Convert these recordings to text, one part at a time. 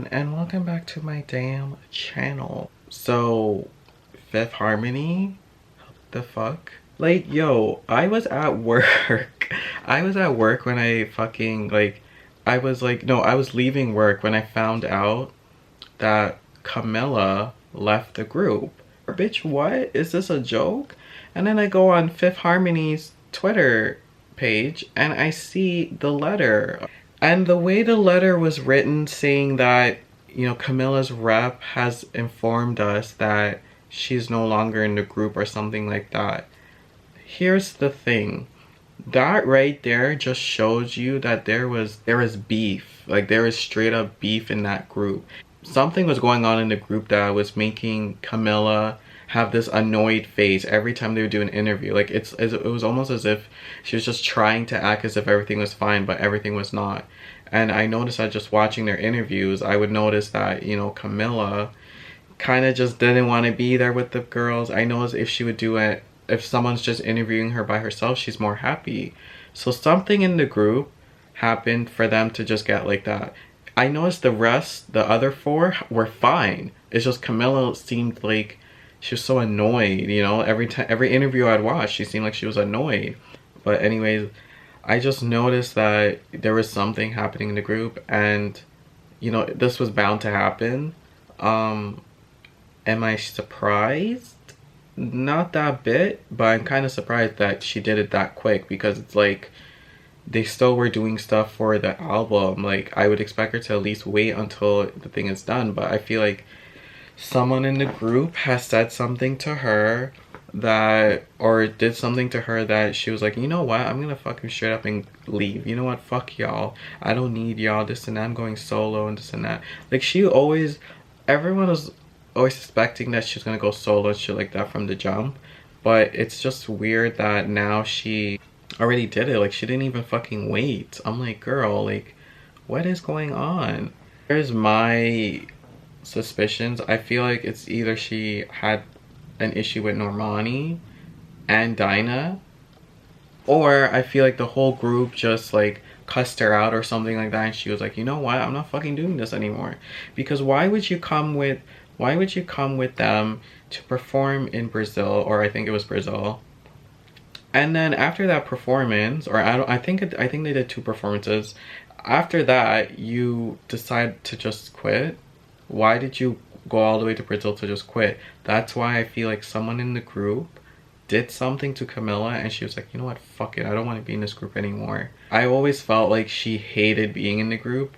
everyone, and welcome back to my damn channel. So, Fifth Harmony? The fuck? Like, yo, I was at work. I was at work when I fucking, like, I was leaving work when I found out that Camila left the group. Bitch, what? Is this a joke? And then I go on Fifth Harmony's Twitter page and I see the letter. And the way the letter was written saying that, you know, Camila's rep has informed us that she's no longer in the group or something like that. Here's the thing. That right there just shows you that there was beef. Like, there was straight up beef in that group. Something was going on in the group that was making Camila have this annoyed face every time they would do an interview. Like, it was almost as if she was just trying to act as if everything was fine, but everything was not. And I noticed that just watching their interviews, I would notice that, you know, Camila kind of just didn't want to be there with the girls. I know if she would do it, if someone's just interviewing her by herself, she's more happy. So something in the group happened for them to just get like that. I noticed the other four were fine. It's just Camila seemed like she was so annoyed, you know? Every interview I'd watch, she seemed like she was annoyed. But anyways, I just noticed that there was something happening in the group, and, you know, this was bound to happen. Am I surprised? Not that bit, but I'm kind of surprised that she did it that quick, because it's like they still were doing stuff for the album. Like, I would expect her to at least wait until the thing is done, but I feel like someone in the group has said something to her that, or did something to her that she was like, you know what, I'm gonna fucking straight up and leave. You know what, fuck y'all. I don't need y'all, this and that. I'm going solo and this and that. Like, everyone was always suspecting that she's gonna go solo and shit like that from the jump. But it's just weird that now she already did it. Like, she didn't even fucking wait. I'm like, girl, like, what is going on? Here's my suspicions. I feel like it's either she had an issue with Normani and Dinah, or I feel like the whole group just like cussed her out or something like that, and she was like, you know what, I'm not fucking doing this anymore. Because why would you come with them to perform in Brazil, or I think it was Brazil, and then after that performance, or I think they did 2 performances. After that, you decide to just quit. Why did you go all the way to Brazil to just quit? That's why I feel like someone in the group did something to Camila, and she was like, you know what, fuck it, I don't want to be in this group anymore. I always felt like she hated being in the group,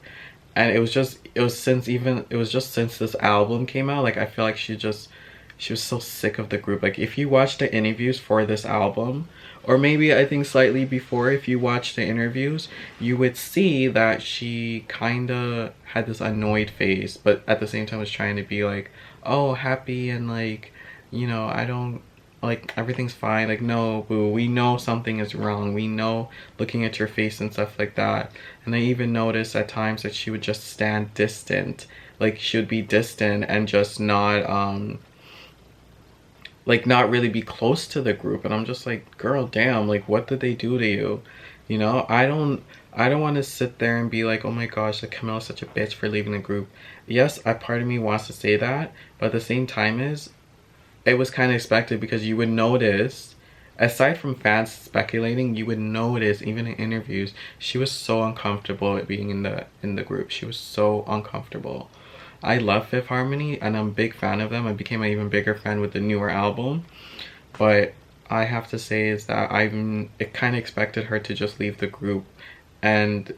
and it was just since this album came out. Like, I feel like she was so sick of the group. Like, if you watch the interviews for this album, or maybe I think slightly before, if you watch the interviews, you would see that she kind of had this annoyed face, but at the same time was trying to be like, oh, happy, and like, you know, I don't, like, everything's fine. Like, no, boo, we know something is wrong. We know, looking at your face and stuff like that. And I even noticed at times that she would just stand distant. Like, she would be distant and just not, like, not really be close to the group. And I'm just like, girl, damn, like, what did they do to you? You know, I don't want to sit there and be like, oh my gosh, like, Camila's such a bitch for leaving the group. Yes, a part of me wants to say that, but at the same time it was kind of expected, because you would notice, aside from fans speculating, you would notice even in interviews, she was so uncomfortable at being in the group. She was so uncomfortable. I love Fifth Harmony, and I'm a big fan of them. I became an even bigger fan with the newer album. But I have to say is that I kind of expected her to just leave the group. And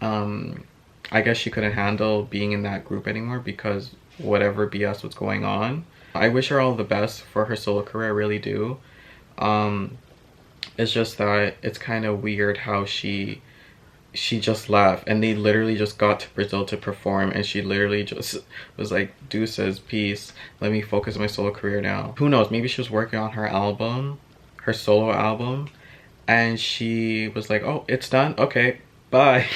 I guess she couldn't handle being in that group anymore because whatever BS was going on. I wish her all the best for her solo career, I really do. It's just that it's kind of weird how she just left, and they literally just got to Brazil to perform, and she literally just was like, deuces, peace, let me focus on my solo career now. Who knows, maybe she was working on her album, her solo album, and she was like, oh, it's done, okay, bye.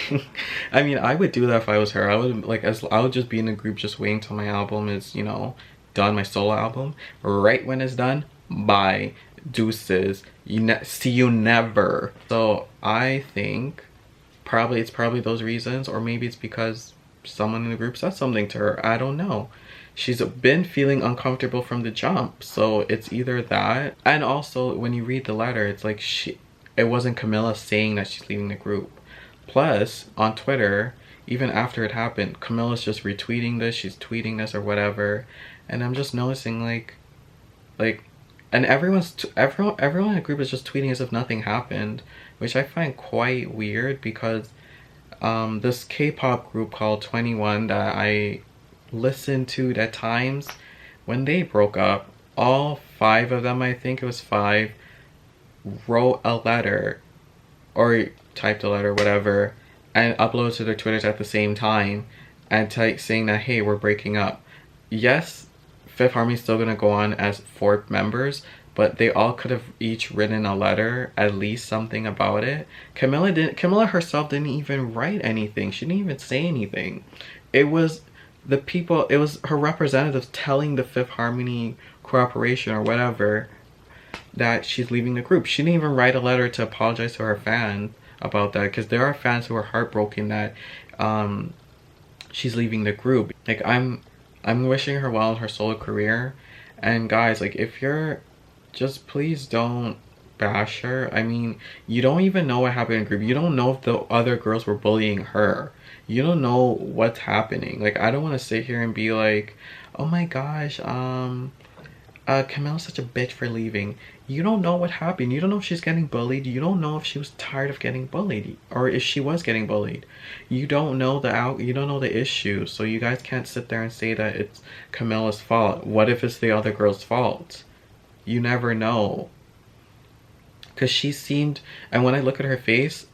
I mean, I would do that if I was her. I would just be in a group just waiting till my album is, you know, done, my solo album. Right when it's done, bye, deuces, see you never. So I think it's probably those reasons, or maybe it's because someone in the group said something to her. I don't know. She's been feeling uncomfortable from the jump, so it's either that, and also when you read the letter, it's like it wasn't Camila saying that she's leaving the group. Plus, on Twitter, even after it happened, Camila's just retweeting this, she's tweeting this or whatever, and I'm just noticing like, and everyone in the group is just tweeting as if nothing happened, which I find quite weird because this K-pop group called 21 that I listened to at times, when they broke up, all 5 of them, I think it was 5, wrote a letter or typed a letter, whatever, and uploaded to their Twitters at the same time and saying that, hey, we're breaking up. Yes, Fifth Harmony's still gonna go on as 4 members, but they all could have each written a letter, at least something about it. Camila herself didn't even write anything. She didn't even say anything. It was her representatives telling the Fifth Harmony Corporation or whatever that she's leaving the group. She didn't even write a letter to apologize to her fans about that, because there are fans who are heartbroken that she's leaving the group. Like, I'm wishing her well in her solo career, and guys, like, if you're, just please don't bash her. I mean, you don't even know what happened in the group. You don't know if the other girls were bullying her. You don't know what's happening. Like, I don't want to sit here and be like, oh my gosh, Camila's such a bitch for leaving. You don't know what happened. You don't know if she's getting bullied. You don't know if she was tired of getting bullied or if she was getting bullied. You don't know you don't know the issue. So you guys can't sit there and say that it's Camila's fault. What if it's the other girl's fault? You never know. Cause she seemed, and when I look at her face,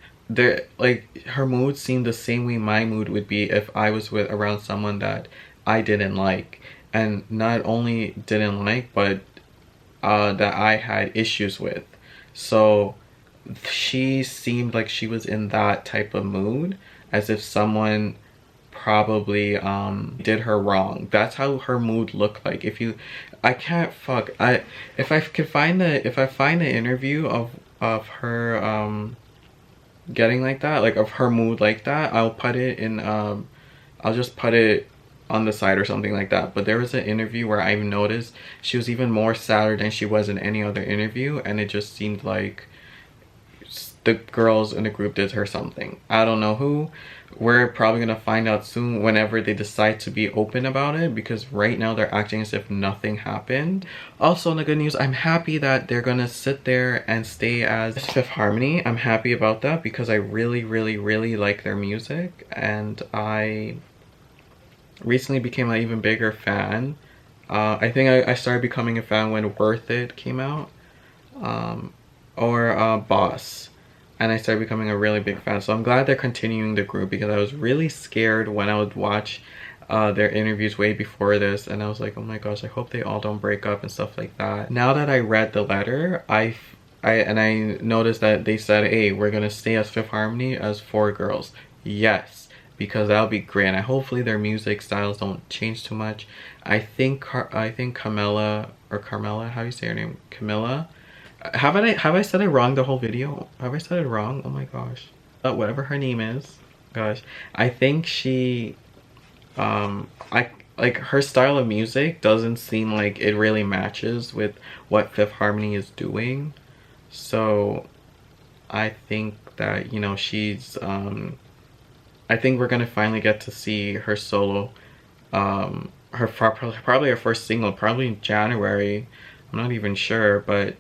like, her mood seemed the same way my mood would be if I was around someone that I didn't like. And not only didn't like, but that I had issues with. So she seemed like she was in that type of mood, as if someone probably did her wrong. That's how her mood looked like. If I find the interview of her getting like that, like of her mood like that, I'll put it in I'll just put it on the side or something like that. But there was an interview where I've noticed she was even more sadder than she was in any other interview, and it just seemed like the girls in the group did her something. I don't know who. We're probably gonna find out soon whenever they decide to be open about it, because right now they're acting as if nothing happened. Also, in the good news, I'm happy that they're gonna sit there and stay as Fifth Harmony. I'm happy about that because I really, really, really like their music, and I recently became an even bigger fan. I think I started becoming a fan when Worth It came out, or Boss, and I started becoming a really big fan. So I'm glad they're continuing the group, because I was really scared when I would watch their interviews way before this, and I was like, oh my gosh, I hope they all don't break up and stuff like that. Now that I read the letter, I noticed that they said, hey, we're gonna stay as Fifth Harmony as 4 girls. Yes, because that'll be great. And hopefully their music styles don't change too much. I think Camila, or Carmela, how do you say her name? Camila? Have I said it wrong the whole video? Have I said it wrong? Oh my gosh. Whatever her name is, gosh. I think she, like, her style of music doesn't seem like it really matches with what Fifth Harmony is doing. So I think that, you know, she's, I think we're gonna finally get to see her solo, probably her first single, probably in January. I'm not even sure, but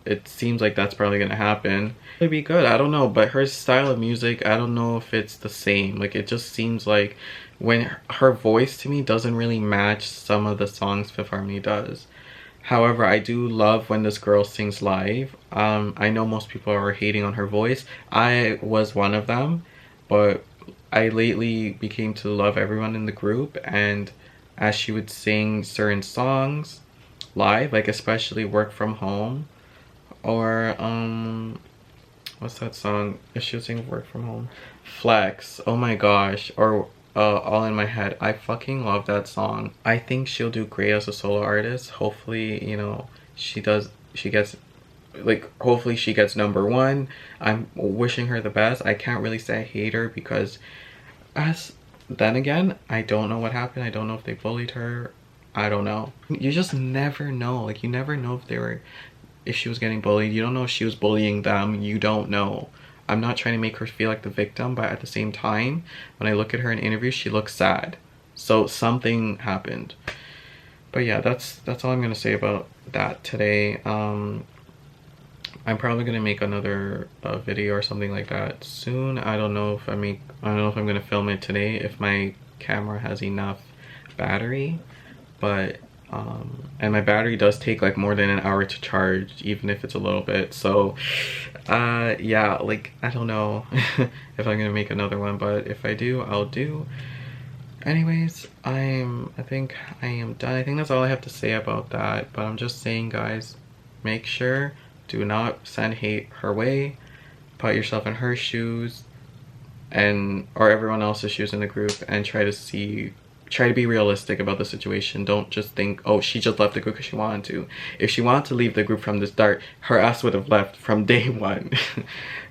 it seems like that's probably gonna happen. It'd be good, I don't know, but her style of music, I don't know if it's the same. Like, it just seems like when her voice to me doesn't really match some of the songs Fifth Harmony does. However, I do love when this girl sings live. I know most people are hating on her voice. I was one of them, but I lately became to love everyone in the group, and as she would sing certain songs live, like especially Work From Home, or what's that song? If she was singing Work From Home, Flex, oh my gosh, or All In My Head. I fucking love that song. I think she'll do great as a solo artist. Hopefully, you know, she gets, like, hopefully she gets #1. I'm wishing her the best. I can't really say I hate her, because as then again, I don't know what happened. I don't know if they bullied her. I don't know. You just never know. Like, you never know if she was getting bullied. You don't know if she was bullying them. You don't know. I'm not trying to make her feel like the victim, but at the same time, when I look at her in interviews, she looks sad. So something happened. But yeah, that's all I'm gonna say about that today. I'm probably gonna make another video or something like that soon. I don't know if I'm gonna film it today if my camera has enough battery, but and my battery does take like more than an hour to charge, even if it's a little bit. So yeah, like I don't know if I'm gonna make another one, but if I do, I'll do. Anyways, I think I am done. I think that's all I have to say about that. But I'm just saying, guys, make sure, do not send hate her way. Put yourself in her shoes or everyone else's shoes in the group, and try to be realistic about the situation. Don't just think, oh, she just left the group because she wanted to. If she wanted to leave the group from the start, her ass would have left from day one.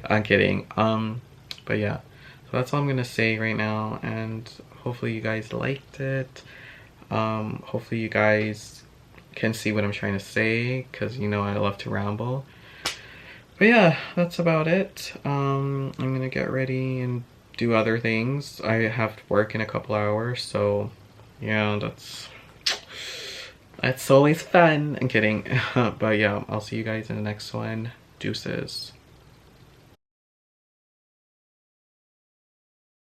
I'm kidding. But yeah, so that's all I'm gonna say right now, and hopefully you guys liked it. Hopefully you guys can see what I'm trying to say, because you know I love to ramble. But yeah, that's about it. I'm gonna get ready and do other things. I have to work in a couple hours, so yeah, that's always fun. I'm kidding. But yeah, I'll see you guys in the next one. Deuces.